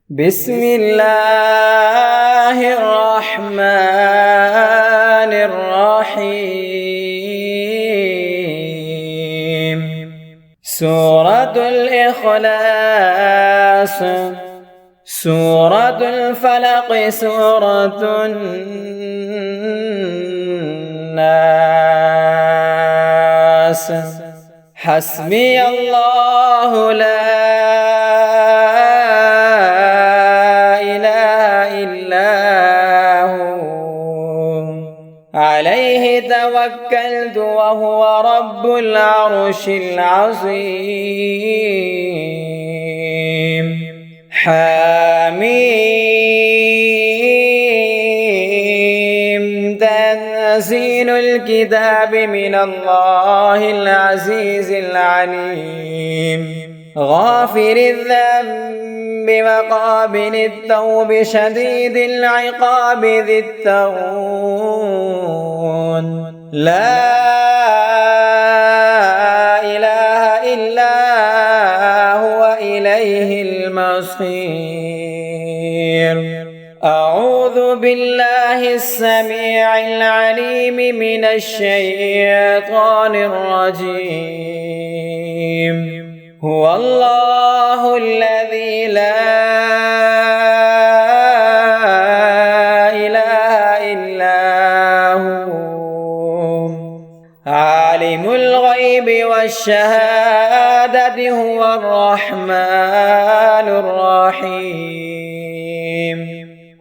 بسم الله الرحمن الرحيم. سورة الإخلاص، سورة الفلق، سورة الناس. حسبي الله لا عليه توكلت وهو رب العرش العظيم. حميم. تنزيل الكتاب من الله العزيز العليم. غافر الذنب وقابل التوب شديد العقاب ذي الطول. لا إله إلا هو إليه المصير. أعوذ بالله السميع العليم من الشيطان الرجيم. هو الله الذي لا إله إلا هو عالم الغيب والشهادة هو الرحمن الرحيم.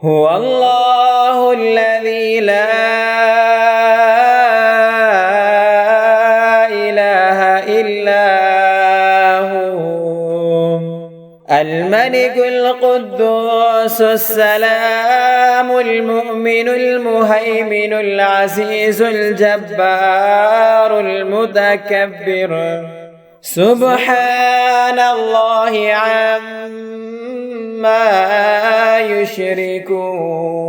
هو الله الذي لا الملك القدوس السلام المؤمن المهيمن العزيز الجبار المتكبر. سبحان الله عما يشركون.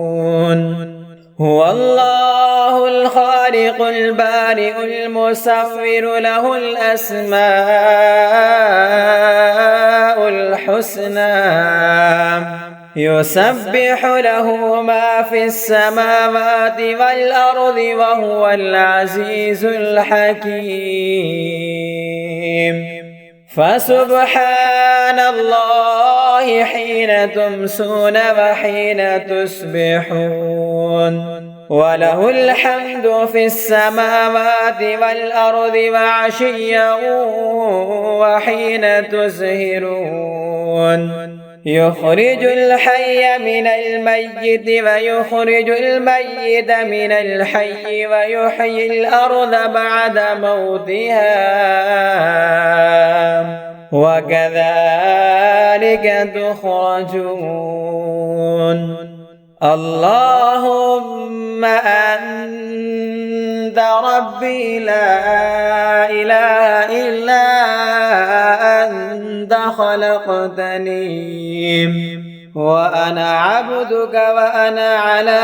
هو الله الخالق البارئ المصور له الأسماء الحسنى. يسبح له ما في السماوات والأرض وهو العزيز الحكيم. فسبحان الله حين تمسون وحين تصبحون. وله الحمد في السماوات والأرض وعشيا وحين تظهرون. يخرج الحي من الميت ويخرج الميت من الحي ويحيي الأرض بعد موتها وكذلك تخرجون. اللهم أنت ربي لا إله إلا أنت خلقتني وأنا عبدك وأنا على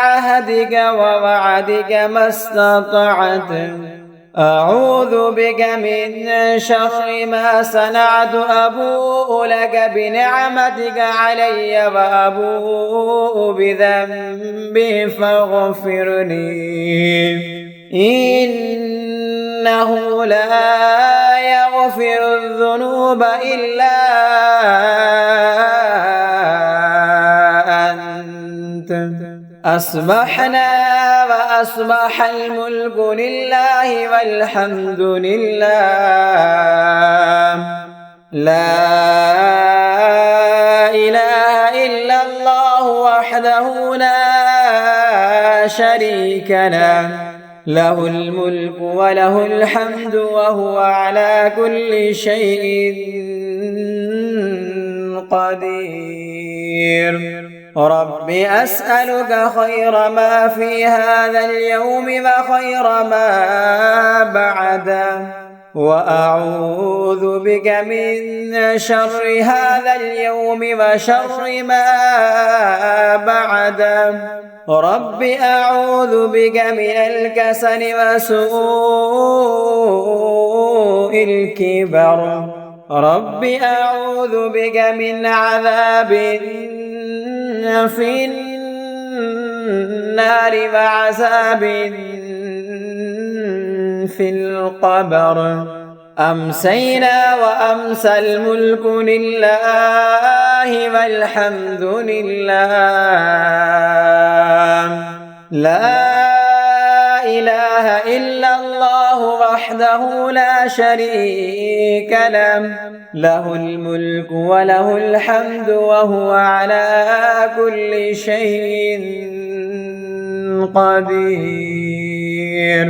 عهدك ووعدك ما استطعت. أعوذ بك من شر ما صنعت. أبوء لك بنعمتك علي وأبوء بذنبي فاغفر لي. إنه لا يغفر الذنوب إلا أنت. أصبحنا وأصبح الملك لله والحمد لله. لا إله إلا الله وحده لا شريك له. له الملك وله الحمد وهو على كل شيء قدير. رب أسألك خير ما في هذا اليوم وخير ما بعده وأعوذ بك من شر هذا اليوم وشر ما بعده. رب أعوذ بك من الكسل وسوء الكبر رب أعوذ بك من عذاب في النار وعذاب في القبر. أمسينا وأمسى الملك لله والحمد لله، لا إله إلا الله وحده لا شريك له، له الملك وله الحمد وهو على كل شيء قدير.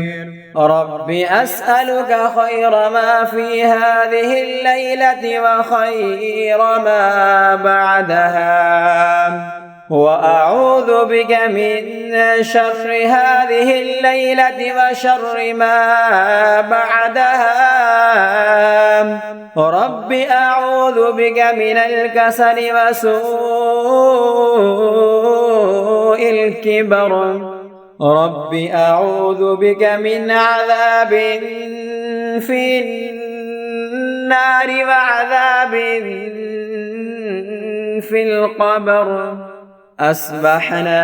رب أسألك خير ما في هذه الليلة وخير ما بعدها، وأعوذ بك من شر هذه الليلة وشر ما بعدها. رب أعوذ بك من الكسل وسوء الكبر. رب أعوذ بك من عذاب في النار وعذاب في القبر. أصبحنا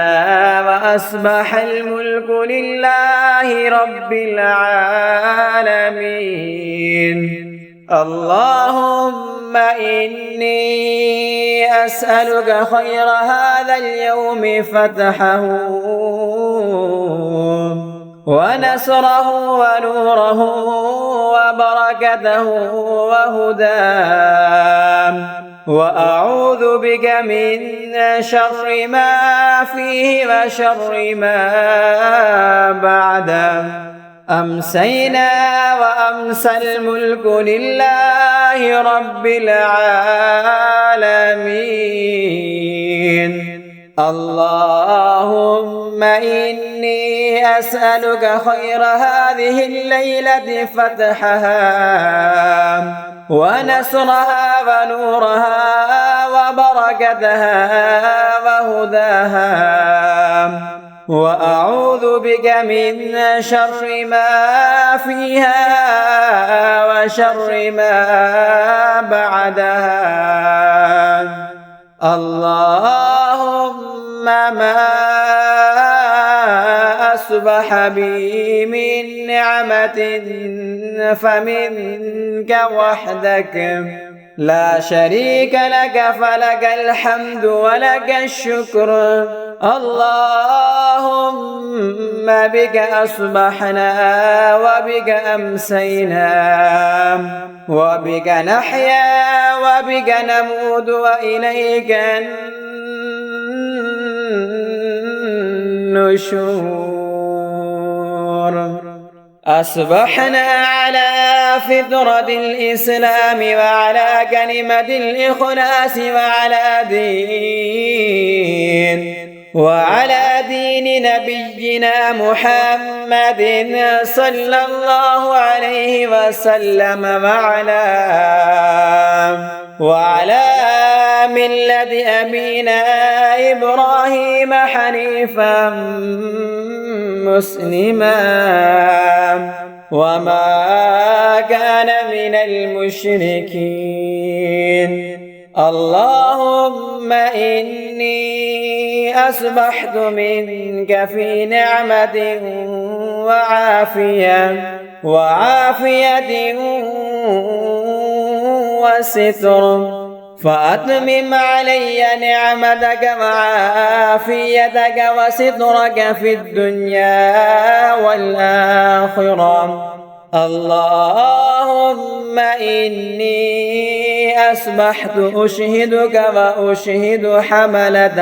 وأصبح الملك لله رب العالمين. اللهم إني أسألك خير هذا اليوم فتحه ونصره ونوره وبركته وهداه، وأعوذ بك من شر ما فيه وشر ما بعده. أمسينا وأمسى الملك لله رب العالمين. اللهم إني أسألك خير هذه الليلة فتحها ونصرها ونورها وبركتها وهداها، وأعوذ بك من شر ما فيها وشر ما بعدها. اللهم ما أصبح بي من نعمة فمنك وحدك لا شريك لك، فلك الحمد ولك الشكر. اللهم بك أصبحنا وبك أمسينا وبك نحيا وبك نموت وإليك النشور. أصبحنا على فطرة الإسلام وعلى كلمة الإخلاص وعلى دين نبينا محمد صلى الله عليه وسلم وعلى ملة أبينا إبراهيم حنيفا مسلما وما كان من المشركين. اللهم إني أصبحت منك في نعمة وعافية وستر، فأتمم علي نعمتك وعافيتك وسترك في الدنيا والآخرة. اللهم إني أصبحت أشهدك وأشهد حملة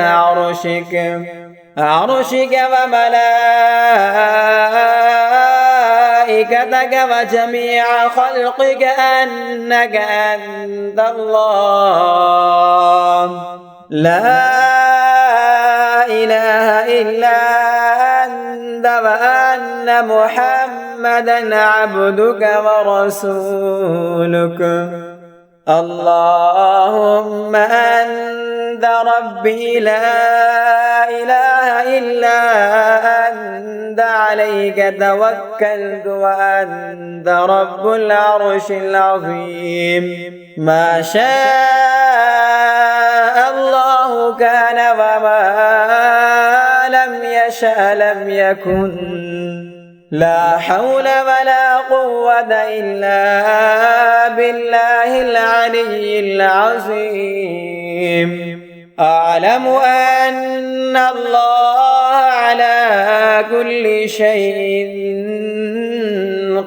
عرشك وملائكتك وجميع خلقك أنك أنت الله لا إله إلا أنت، وأن محمدا عبدك ورسولك. اللهم أنت ربي لا إله إلا أنت، عليك توكلت وأنت رب العرش العظيم. ما شاء الله كان وما لم يشأ لم يكن. لا حول ولا قوة إلا بالله العلي العظيم. أعلم أن الله على كل شيء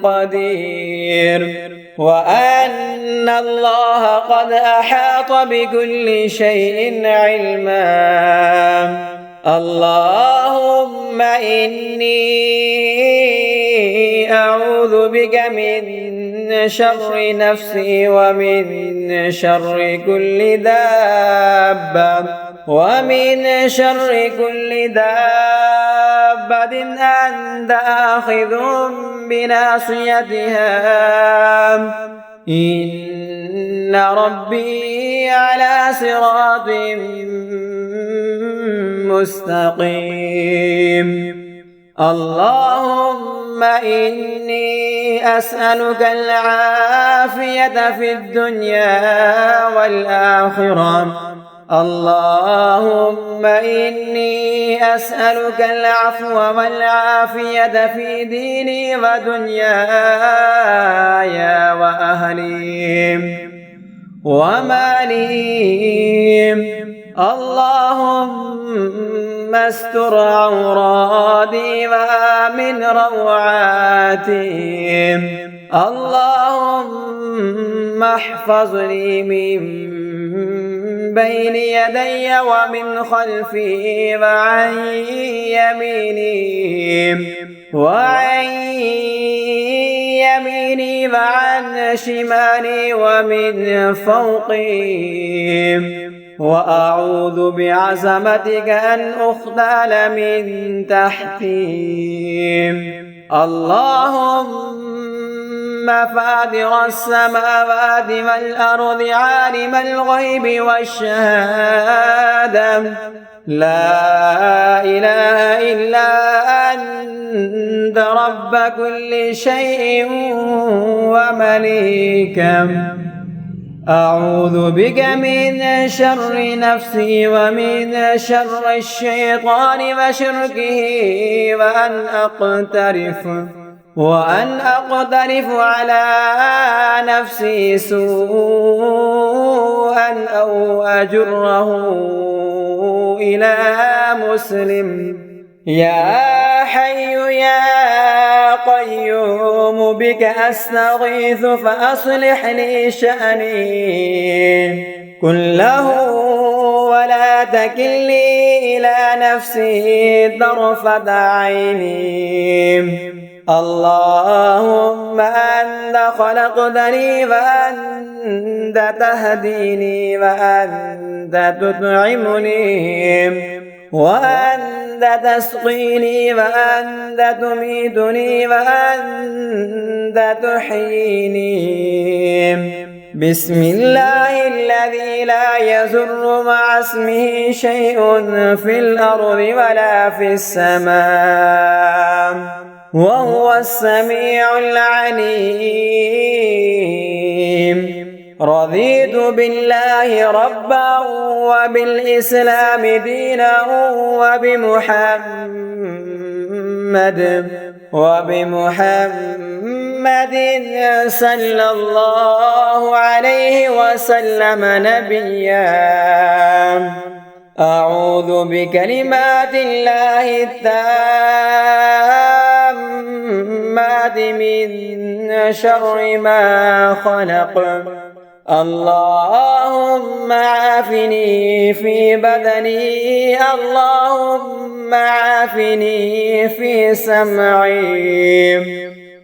قدير، وأن الله قد أحاط بكل شيء علما. اللهم إني أعوذ بك من شر نفسي ومن شر كل دابة أنت آخذ بناصيتها، إن ربي على صراط مستقيم. اللهم إني أسألك العافية في الدنيا والآخرة. اللهم إني أسألك العفو والعافية في ديني ودنياي وأهلي ومالي. اللهم استر عوراتي وآمن روعاتي. اللهم احفظني من بين يدي ومن خلفي وعن يميني وعن شمالي ومن فوقي، وأعوذ بعظمتك أن أغتال من تحتي. اللهم فاطر السماوات والأرض عالم الغيب والشهادة، لا إله إلا أنت رب كل شيء ومليكه. أعوذ بك من شر نفسي ومن شر الشيطان وشركه وأن أقترف على نفسي سوءا أو أجره إلى مسلم. يا حي يا قيوم بك أستغيث فأصلح لي شأني كله ولا تكلني إلى نفسي طرفة عيني. اللهم أنت خلقتني وأنت تهديني وأنت تطعمني وأنت تسقيني وأنت تميتني وأنت تحييني. بسم الله الذي لا يضر مع اسمه شيء في الأرض ولا في السماء وهو السميع العليم. رضيت بالله ربا وبالإسلام دينا وبمحمد صلى الله عليه وسلم نبيا. أعوذ بكلمات الله التامات من شر ما خلق. اللهم عافني في بدني، اللهم عافني في سمعي،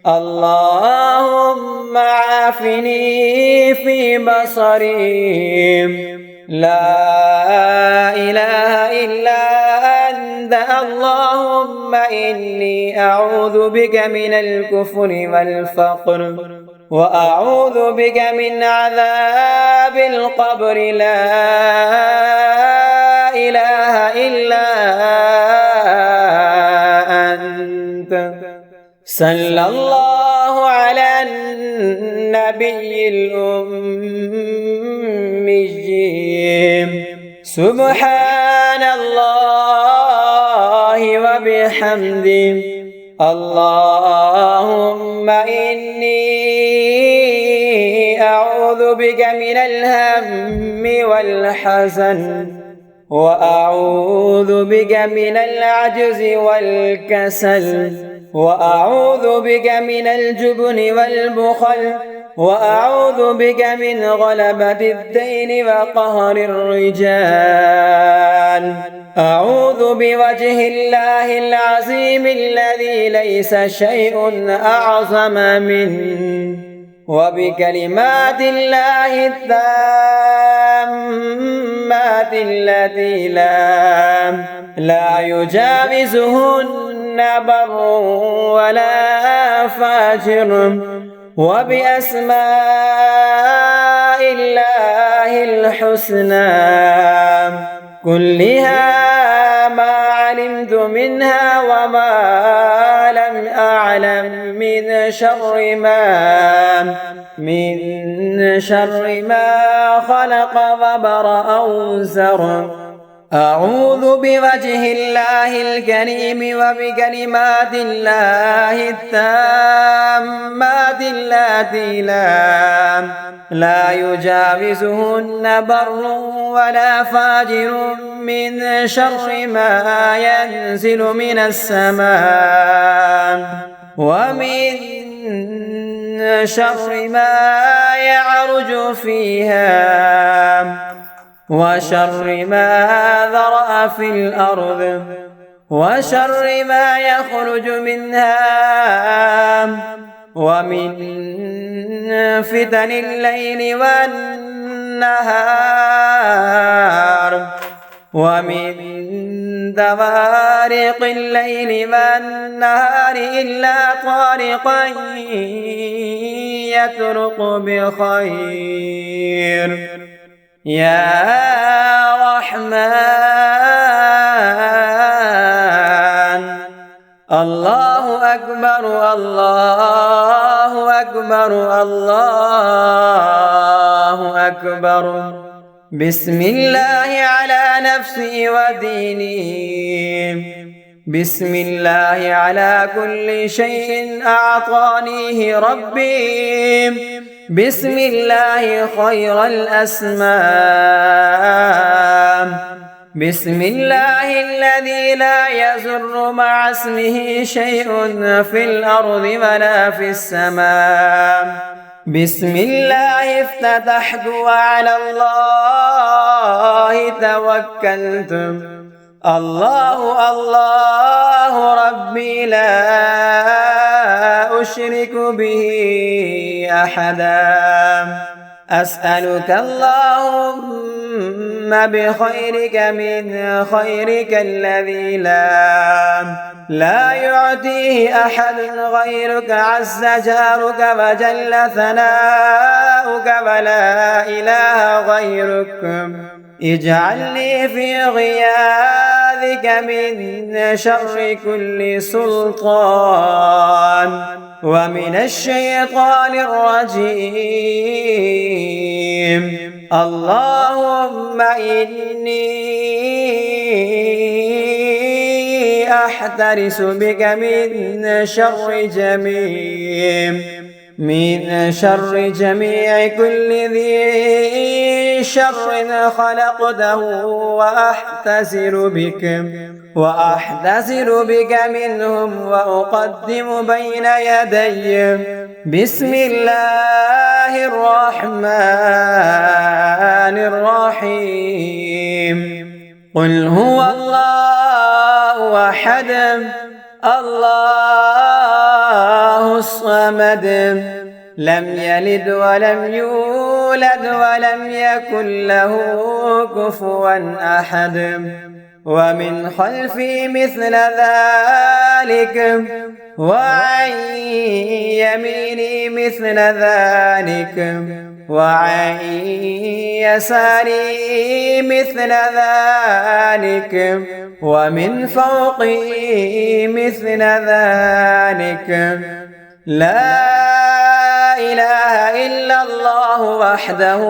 اللهم عافني في بصري. لا إله إلا أنت اللهم إني أعوذ بك من الكفر والفقر وأعوذ بك من عذاب القبر. لا إله إلا أنت. صلى الله على النبي الأمي. سبحان الله وبحمده. اللهم إني أعوذ بك من الهم والحزن، وأعوذ بك من العجز والكسل، وأعوذ بك من الجبن والبخل، وأعوذ بك من غلبة الدين وقهر الرجال. أعوذ بوجه الله العظيم الذي ليس شيء أعظم منه، وبكلمات الله التامات التي لا يجاوزهن بر ولا فاجر، وبأسماء الله الحسنى كلها ما علمت منها وما لم أعلم من شر ما خلق وبرأ وزر. أعوذ بوجه الله الكريم وبكلمات الله التامات التي لا يجاوزهن بر ولا فاجر، من شر ما ينزل من السماء، ومن شر ما يعرج فيها، وشر ما ذرأ في الأرض، وشر ما يخرج منها، ومن فتن الليل والنهار، ومن دوارق الليل والنهار إلا طارقا يطرق بخير. يا رحمن. الله أكبر الله أكبر الله أكبر. بسم الله على نفسي وديني. بسم الله على كل شيء أعطانيه ربي. بسم الله خير الأسماء. بسم الله الذي لا يزر مع اسمه شيء في الأرض ولا في السماء. بسم الله افتتحت وعلى الله توكلت. الله الله ربي لا أشرك به أحدا. أسألك اللهم بخيرك من خيرك الذي لا يعطيه أحد غيرك، عز جارك وجل ثناؤك ولا إله غيرك. اجعلني في غياذك من شر كل سلطان ومن الشيطان الرجيم. اللهم إني أحترس بك من شر جميع كل ذي شر خلقته، وأحتذر بك منهم، وأقدم بين يدي. بسم الله الرحمن الرحيم. قل هو الله أحد الله الصمد، لم يلد ولم يولد ولم يكن له كفوا أحد. ومن خلفي مثل ذلك، وعن يميني مثل ذلك، وعن يساري مثل ذلك ومن فوقي مثل ذلك. لا إله إلا الله وحده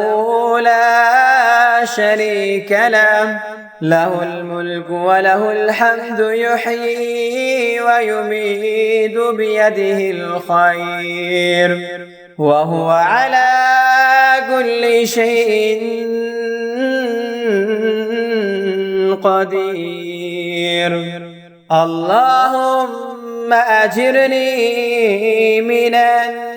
لا شريك له، له الملك وله الحمد، يحيي ويميت بيده الخير، وهو على كل شيء قدير. اللهم أجرني من النار